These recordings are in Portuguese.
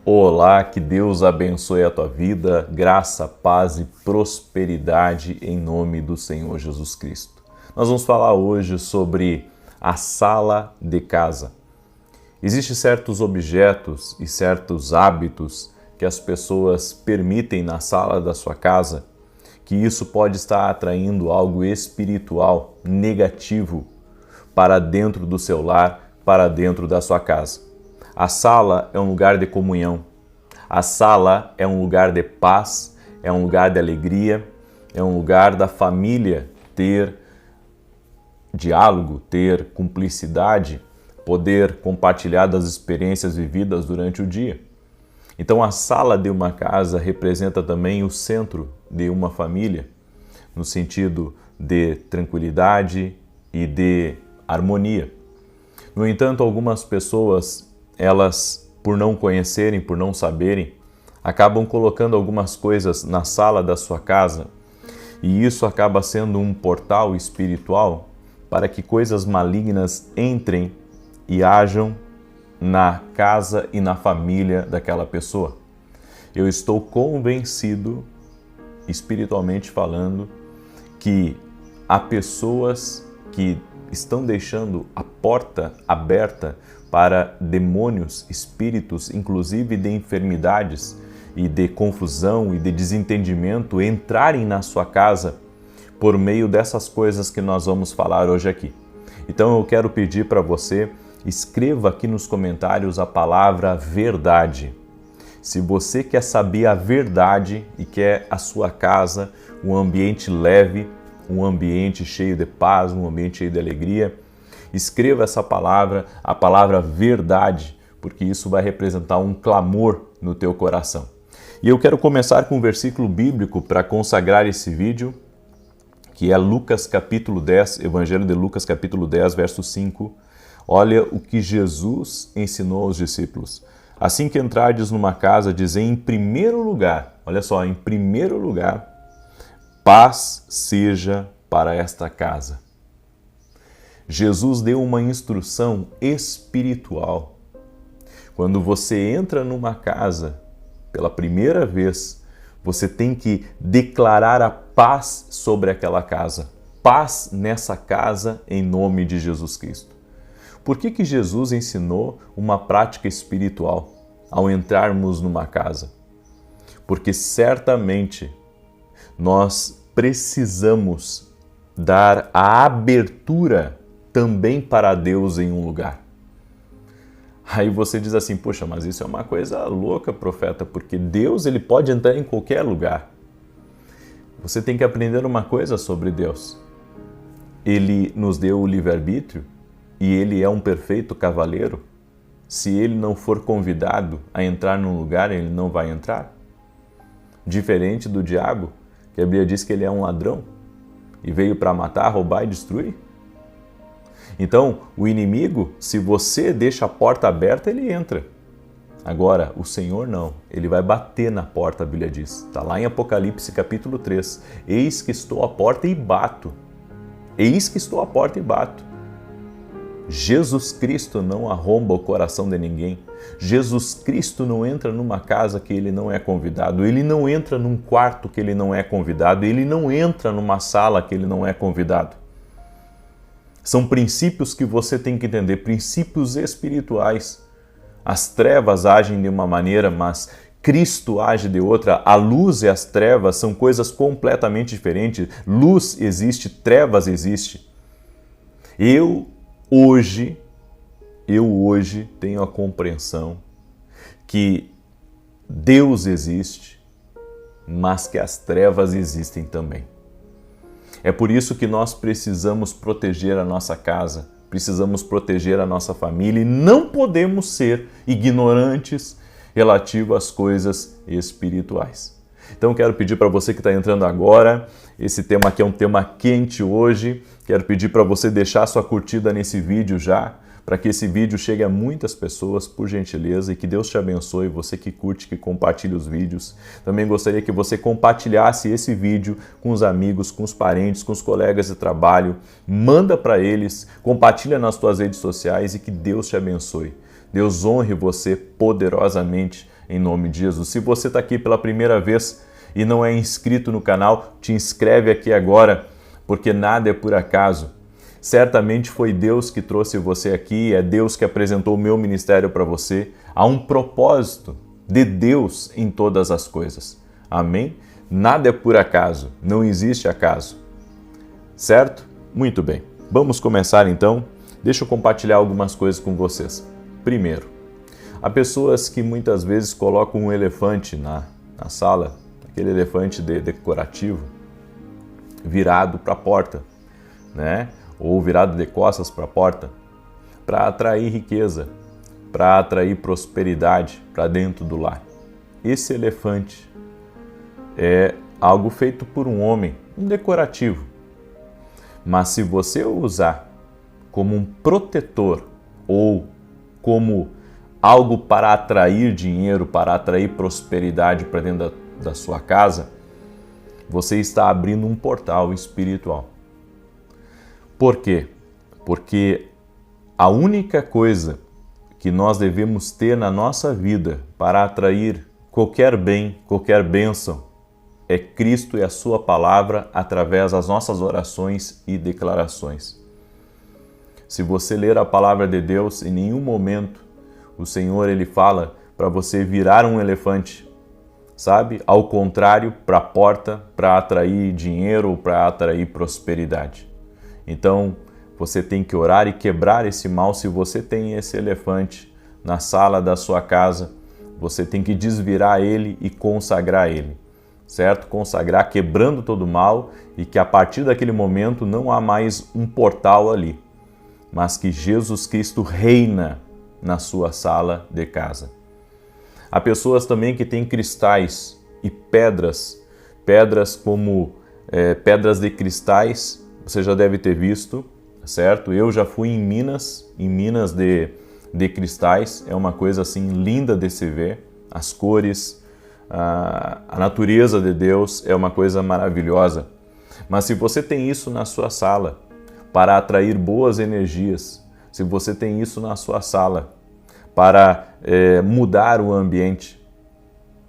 Olá, que Deus abençoe a tua vida, graça, paz e prosperidade em nome do Senhor Jesus Cristo. Nós vamos falar hoje sobre a sala de casa. Existem certos objetos e certos hábitos que as pessoas permitem na sala da sua casa, que isso pode estar atraindo algo espiritual negativo para dentro do seu lar, para dentro da sua casa. A sala é um lugar de comunhão, a sala é um lugar de paz, é um lugar de alegria, é um lugar da família ter diálogo, ter cumplicidade, poder compartilhar das experiências vividas durante o dia. Então a sala de uma casa representa também o centro de uma família, no sentido de tranquilidade e de harmonia. No entanto, algumas pessoas, elas, por não conhecerem, por não saberem, acabam colocando algumas coisas na sala da sua casa e isso acaba sendo um portal espiritual para que coisas malignas entrem e hajam na casa e na família daquela pessoa. Eu estou convencido, espiritualmente falando, que há pessoas que estão deixando a porta aberta para demônios, espíritos, inclusive de enfermidades e de confusão e de desentendimento entrarem na sua casa por meio dessas coisas que nós vamos falar hoje aqui. Então eu quero pedir para você, escreva aqui nos comentários a palavra verdade. Se você quer saber a verdade e quer a sua casa um ambiente leve, um ambiente cheio de paz, um ambiente cheio de alegria, escreva essa palavra, a palavra verdade, porque isso vai representar um clamor no teu coração. E eu quero começar com um versículo bíblico para consagrar esse vídeo, que é Lucas capítulo 10, Evangelho de Lucas capítulo 10, verso 5. Olha o que Jesus ensinou aos discípulos. Assim que entrardes numa casa, dizei em primeiro lugar, olha só, em primeiro lugar, paz seja para esta casa. Jesus deu uma instrução espiritual. Quando você entra numa casa pela primeira vez, você tem que declarar a paz sobre aquela casa. Paz nessa casa em nome de Jesus Cristo. Por que Jesus ensinou uma prática espiritual ao entrarmos numa casa? Porque certamente nós precisamos dar a abertura também para Deus em um lugar. Aí você diz assim, poxa, mas isso é uma coisa louca, profeta, porque Deus ele pode entrar em qualquer lugar. Você tem que aprender uma coisa sobre Deus. Ele nos deu o livre-arbítrio e ele é um perfeito cavaleiro. Se ele não for convidado a entrar num lugar, ele não vai entrar. Diferente do diabo, que a Bíblia diz que ele é um ladrão e veio para matar, roubar e destruir. Então, o inimigo, se você deixa a porta aberta, ele entra. Agora, o Senhor não. Ele vai bater na porta, a Bíblia diz. Está lá em Apocalipse capítulo 3. Eis que estou à porta e bato. Eis que estou à porta e bato. Jesus Cristo não arromba o coração de ninguém. Jesus Cristo não entra numa casa que ele não é convidado. Ele não entra num quarto que ele não é convidado. Ele não entra numa sala que ele não é convidado. São princípios que você tem que entender, princípios espirituais. As trevas agem de uma maneira, mas Cristo age de outra. A luz e as trevas são coisas completamente diferentes. Luz existe, trevas existe. Eu hoje tenho a compreensão que Deus existe, mas que as trevas existem também. É por isso que nós precisamos proteger a nossa casa, precisamos proteger a nossa família e não podemos ser ignorantes relativo às coisas espirituais. Então quero pedir para você que está entrando agora, esse tema aqui é um tema quente hoje, quero pedir para você deixar sua curtida nesse vídeo já, para que esse vídeo chegue a muitas pessoas, por gentileza, e que Deus te abençoe, você que curte, que compartilha os vídeos. Também gostaria que você compartilhasse esse vídeo com os amigos, com os parentes, com os colegas de trabalho, manda para eles, compartilha nas tuas redes sociais e que Deus te abençoe. Deus honre você poderosamente em nome de Jesus. Se você está aqui pela primeira vez e não é inscrito no canal, te inscreve aqui agora, porque nada é por acaso. Certamente foi Deus que trouxe você aqui, é Deus que apresentou o meu ministério para você. Há um propósito de Deus em todas as coisas. Amém? Nada é por acaso, não existe acaso. Certo? Muito bem. Vamos começar então. Deixa eu compartilhar algumas coisas com vocês. Primeiro, há pessoas que muitas vezes colocam um elefante na sala, aquele elefante decorativo, virado para a porta, né? Ou virado de costas para a porta, para atrair riqueza, para atrair prosperidade para dentro do lar. Esse elefante é algo feito por um homem, um decorativo. Mas se você o usar como um protetor ou como algo para atrair dinheiro, para atrair prosperidade para dentro da sua casa, você está abrindo um portal espiritual. Por quê? Porque a única coisa que nós devemos ter na nossa vida para atrair qualquer bem, qualquer bênção, é Cristo e a sua palavra através das nossas orações e declarações. Se você ler a palavra de Deus, em nenhum momento o Senhor ele fala para você virar um elefante, sabe? Ao contrário, para a porta, para atrair dinheiro, para atrair prosperidade. Então, você tem que orar e quebrar esse mal. Se você tem esse elefante na sala da sua casa, você tem que desvirar ele e consagrar ele, certo? Consagrar, quebrando todo o mal, e que a partir daquele momento não há mais um portal ali, mas que Jesus Cristo reina na sua sala de casa. Há pessoas também que têm cristais e pedras como pedras de cristais, você já deve ter visto, certo? Eu já fui em minas de cristais, é uma coisa assim linda de se ver, as cores, a natureza de Deus é uma coisa maravilhosa. Mas se você tem isso na sua sala para atrair boas energias, se você tem isso na sua sala para mudar o ambiente,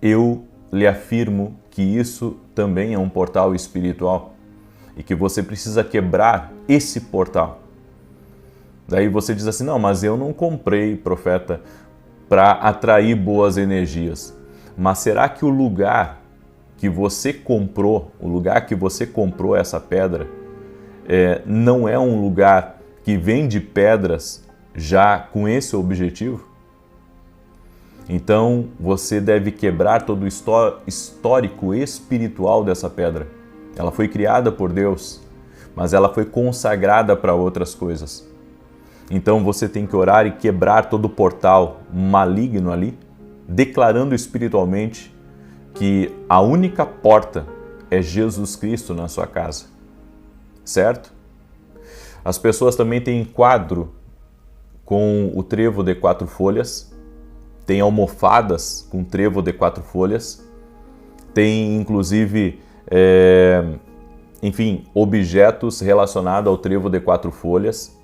eu lhe afirmo que isso também é um portal espiritual e que você precisa quebrar esse portal. Daí você diz assim, não, mas eu não comprei, profeta, para atrair boas energias. Mas será que o lugar que você comprou essa pedra, não é um lugar que vende pedras já com esse objetivo? Então você deve quebrar todo o histórico espiritual dessa pedra. Ela foi criada por Deus, mas ela foi consagrada para outras coisas. Então você tem que orar e quebrar todo o portal maligno ali, declarando espiritualmente que a única porta é Jesus Cristo na sua casa, certo? As pessoas também têm quadro com o trevo de 4 folhas, tem almofadas com trevo de 4 folhas, tem inclusive, objetos relacionados ao trevo de 4 folhas,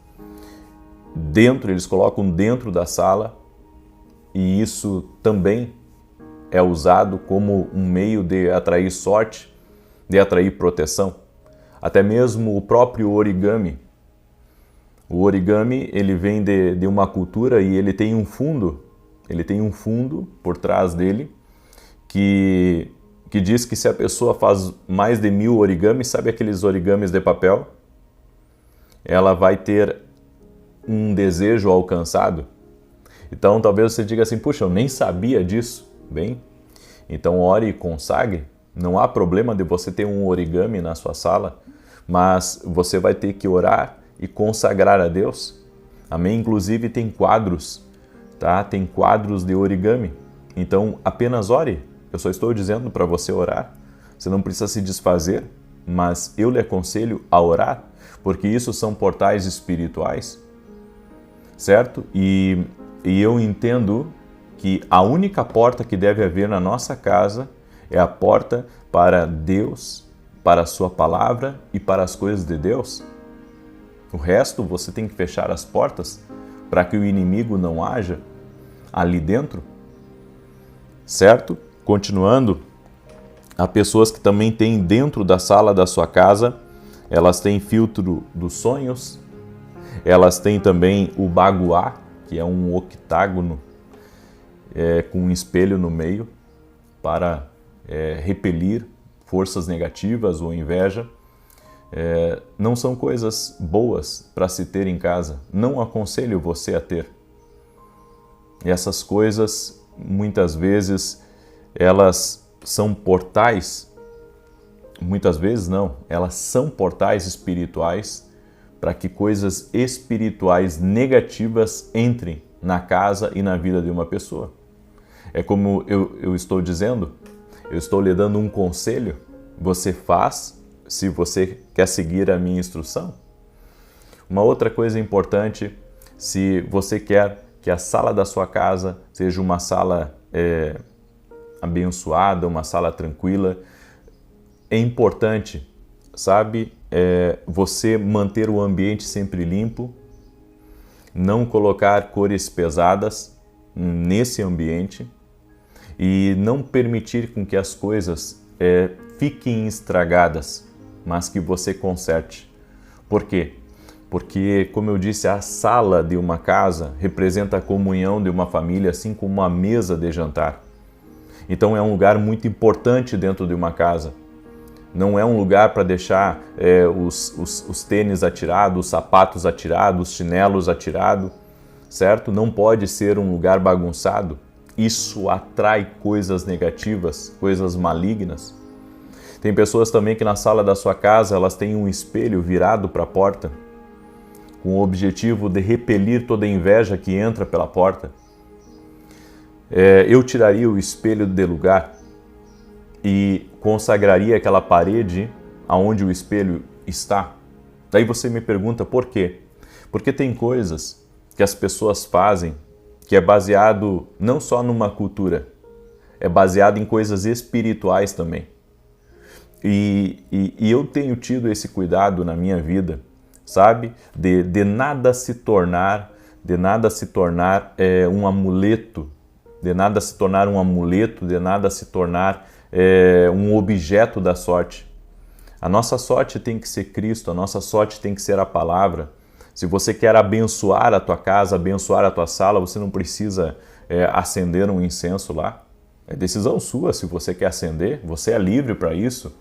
eles colocam dentro da sala, e isso também é usado como um meio de atrair sorte, de atrair proteção. Até mesmo o próprio origami. O origami, ele vem de uma cultura e ele tem um fundo por trás dele que diz que se a pessoa faz mais de 1000 origamis, sabe aqueles origamis de papel? Ela vai ter um desejo alcançado. Então talvez você diga assim, puxa, eu nem sabia disso. Bem, então ore e consagre. Não há problema de você ter um origami na sua sala, mas você vai ter que orar e consagrar a Deus. Amém? Inclusive tem quadros, tá? Tem quadros de origami. Então apenas ore. Eu só estou dizendo para você orar. Você não precisa se desfazer, mas eu lhe aconselho a orar, porque isso são portais espirituais, certo? E eu entendo que a única porta que deve haver na nossa casa é a porta para Deus, para a sua palavra e para as coisas de Deus. O resto você tem que fechar as portas para que o inimigo não haja ali dentro. certo? Continuando, há pessoas que também têm dentro da sala da sua casa, elas têm filtro dos sonhos, elas têm também o baguá, que é um octágono com um espelho no meio para repelir forças negativas ou inveja. Não são coisas boas para se ter em casa. Não aconselho você a ter. E essas coisas, muitas vezes, elas são portais. Muitas vezes não, elas são portais espirituais para que coisas espirituais negativas entrem na casa e na vida de uma pessoa. É como eu estou dizendo, eu estou lhe dando um conselho, você faz se você quer seguir a minha instrução. Uma outra coisa importante, se você quer que a sala da sua casa seja uma sala abençoada, uma sala tranquila, é importante, sabe, você manter o ambiente sempre limpo, não colocar cores pesadas nesse ambiente e não permitir com que as coisas fiquem estragadas, mas que você conserte. Por quê? Porque, como eu disse, a sala de uma casa representa a comunhão de uma família, assim como uma mesa de jantar. Então é um lugar muito importante dentro de uma casa. Não é um lugar para deixar os tênis atirados, os sapatos atirados, os chinelos atirados, certo? Não pode ser um lugar bagunçado. Isso atrai coisas negativas, coisas malignas. Tem pessoas também que na sala da sua casa elas têm um espelho virado para a porta, com o objetivo de repelir toda a inveja que entra pela porta. Eu tiraria o espelho de lugar e consagraria aquela parede aonde o espelho está. Daí você me pergunta por quê? Porque tem coisas que as pessoas fazem que é baseado não só numa cultura, é baseado em coisas espirituais também. E eu tenho tido esse cuidado na minha vida, sabe? De nada se tornar um amuleto, de nada se tornar um objeto da sorte. A nossa sorte tem que ser Cristo, a nossa sorte tem que ser a palavra. Se você quer abençoar a tua casa, abençoar a tua sala, você não precisa acender um incenso lá. É decisão sua se você quer acender, você é livre para isso.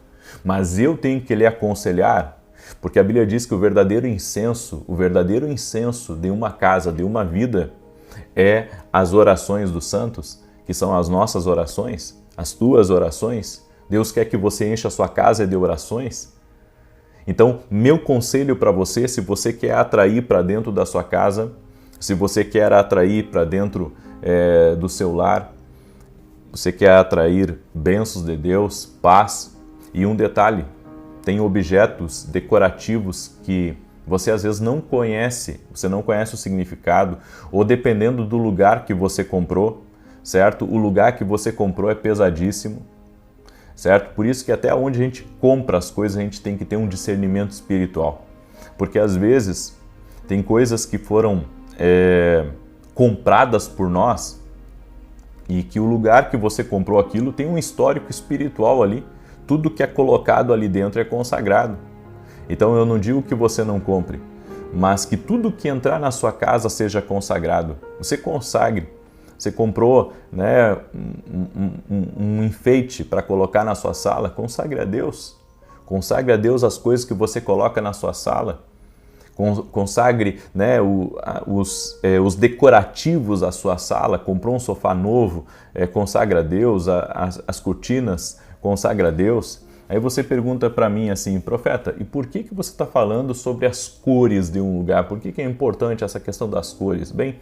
Mas eu tenho que lhe aconselhar, porque a Bíblia diz que o verdadeiro incenso de uma casa, de uma vida, é as orações dos santos, que são as nossas orações, as tuas orações. Deus quer que você encha a sua casa de orações. Então, meu conselho para você, se você quer atrair para dentro da sua casa, se você quer atrair para dentro do seu lar, você quer atrair bênçãos de Deus, paz. E um detalhe, tem objetos decorativos que você às vezes não conhece, você não conhece o significado, ou dependendo do lugar que você comprou, certo? O lugar que você comprou é pesadíssimo, certo? Por isso que até onde a gente compra as coisas, a gente tem que ter um discernimento espiritual. Porque às vezes tem coisas que foram compradas por nós e que o lugar que você comprou aquilo tem um histórico espiritual ali. Tudo que é colocado ali dentro é consagrado. Então eu não digo que você não compre, mas que tudo que entrar na sua casa seja consagrado. Você consagre. Você comprou, né, um enfeite para colocar na sua sala, consagre a Deus. Consagre a Deus as coisas que você coloca na sua sala. Consagre, né, os decorativos da sua sala. Comprou um sofá novo, consagra a Deus. As cortinas, consagra a Deus. Aí você pergunta para mim assim, profeta, e por que você está falando sobre as cores de um lugar? Por que é importante essa questão das cores? Bem,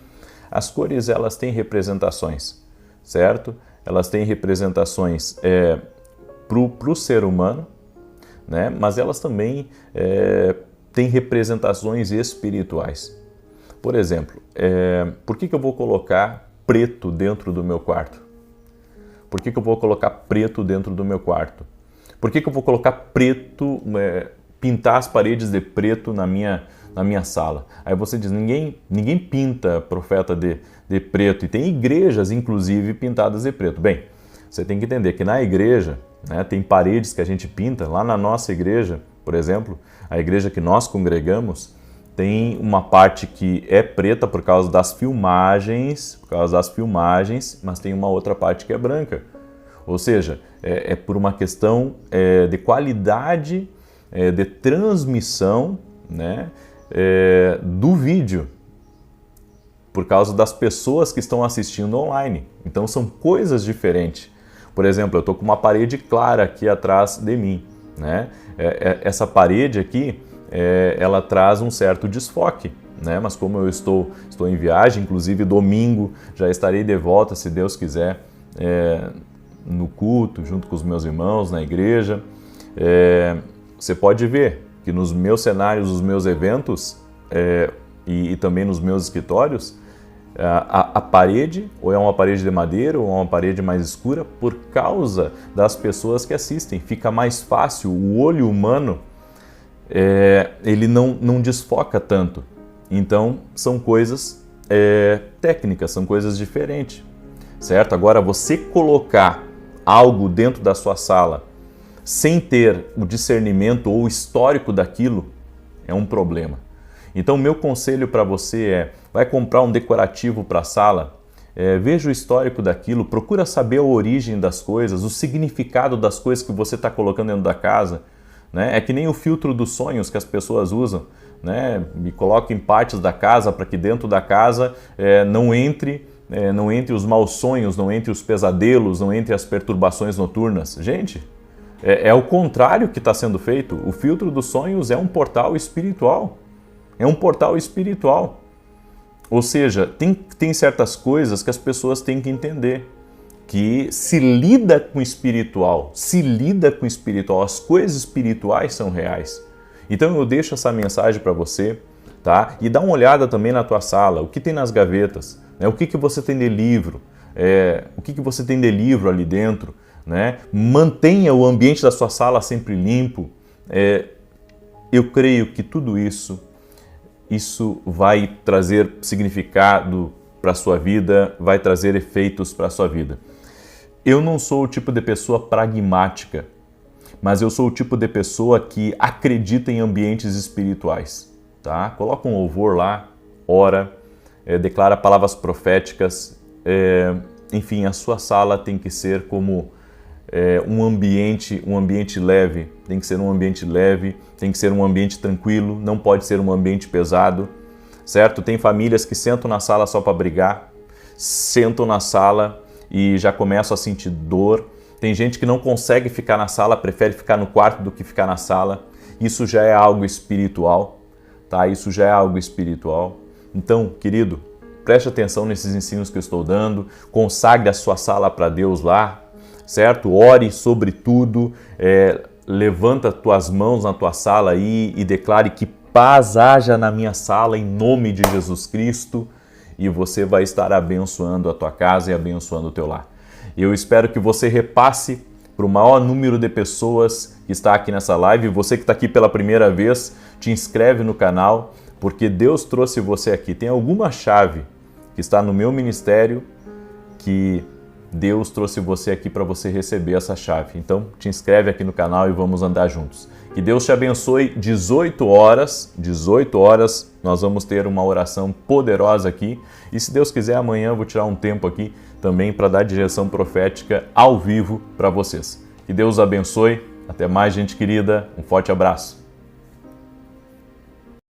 as cores elas têm representações, certo? Elas têm representações para o ser humano, né? Mas elas também têm representações espirituais. Por exemplo, por que eu vou colocar preto dentro do meu quarto? Por que eu vou colocar preto dentro do meu quarto? Por que eu vou colocar preto, pintar as paredes de preto na minha sala? Aí você diz, ninguém pinta, profeta, de preto. E tem igrejas, inclusive, pintadas de preto. Bem, você tem que entender que na igreja, né, tem paredes que a gente pinta. Lá na nossa igreja, por exemplo, a igreja que nós congregamos, tem uma parte que é preta por causa das filmagens, mas tem uma outra parte que é branca. Ou seja, é por uma questão de qualidade, de transmissão, né, do vídeo, por causa das pessoas que estão assistindo online. Então são coisas diferentes. Por exemplo, eu estou com uma parede clara aqui atrás de mim, né? Essa parede aqui, ela traz um certo desfoque, né? Mas como eu estou em viagem, inclusive domingo já estarei de volta, se Deus quiser, no culto, junto com os meus irmãos na igreja. Você pode ver que nos meus cenários, nos meus eventos e também nos meus escritórios, a parede ou é uma parede de madeira ou é uma parede mais escura por causa das pessoas que assistem. Fica mais fácil, o olho humano ele não desfoca tanto. Então são coisas técnicas, são coisas diferentes, certo? Agora, você colocar algo dentro da sua sala sem ter o discernimento ou o histórico daquilo é um problema. Então, meu conselho para você vai comprar um decorativo para a sala, veja o histórico daquilo, procura saber a origem das coisas, o significado das coisas que você está colocando dentro da casa, né? É que nem o filtro dos sonhos que as pessoas usam, né? Me coloca em partes da casa para que dentro da casa não entre os maus sonhos, não entre os pesadelos, não entre as perturbações noturnas. Gente, é o contrário que está sendo feito. O filtro dos sonhos é um portal espiritual. É um portal espiritual. Ou seja, tem certas coisas que as pessoas têm que entender. Que se lida com o espiritual, as coisas espirituais são reais. Então eu deixo essa mensagem para você, tá? E dá uma olhada também na tua sala, o que tem nas gavetas, né? O que você tem de livro, o que você tem de livro ali dentro, né? Mantenha o ambiente da sua sala sempre limpo. Eu creio que tudo isso vai trazer significado para a sua vida, vai trazer efeitos para a sua vida. Eu não sou o tipo de pessoa pragmática, mas eu sou o tipo de pessoa que acredita em ambientes espirituais, tá? Coloca um louvor lá, ora, declara palavras proféticas, enfim, a sua sala tem que ser como um ambiente leve, tem que ser um ambiente leve, tem que ser um ambiente tranquilo, não pode ser um ambiente pesado, certo? Tem famílias que sentam na sala só para brigar, sentam na sala e já começam a sentir dor. Tem gente que não consegue ficar na sala, prefere ficar no quarto do que ficar na sala. Isso já é algo espiritual, tá? Isso já é algo espiritual. Então, querido, preste atenção nesses ensinos que eu estou dando, consagre a sua sala para Deus lá, certo? Ore sobre tudo, levanta tuas mãos na tua sala aí e declare que paz haja na minha sala em nome de Jesus Cristo, e você vai estar abençoando a tua casa e abençoando o teu lar. Eu espero que você repasse para o maior número de pessoas que está aqui nessa live. Você que está aqui pela primeira vez, te inscreve no canal, porque Deus trouxe você aqui. Tem alguma chave que está no meu ministério que Deus trouxe você aqui para você receber essa chave. Então, te inscreve aqui no canal e vamos andar juntos. Que Deus te abençoe. 18 horas, nós vamos ter uma oração poderosa aqui. E se Deus quiser, amanhã eu vou tirar um tempo aqui também para dar direção profética ao vivo para vocês. Que Deus abençoe. Até mais, gente querida. Um forte abraço.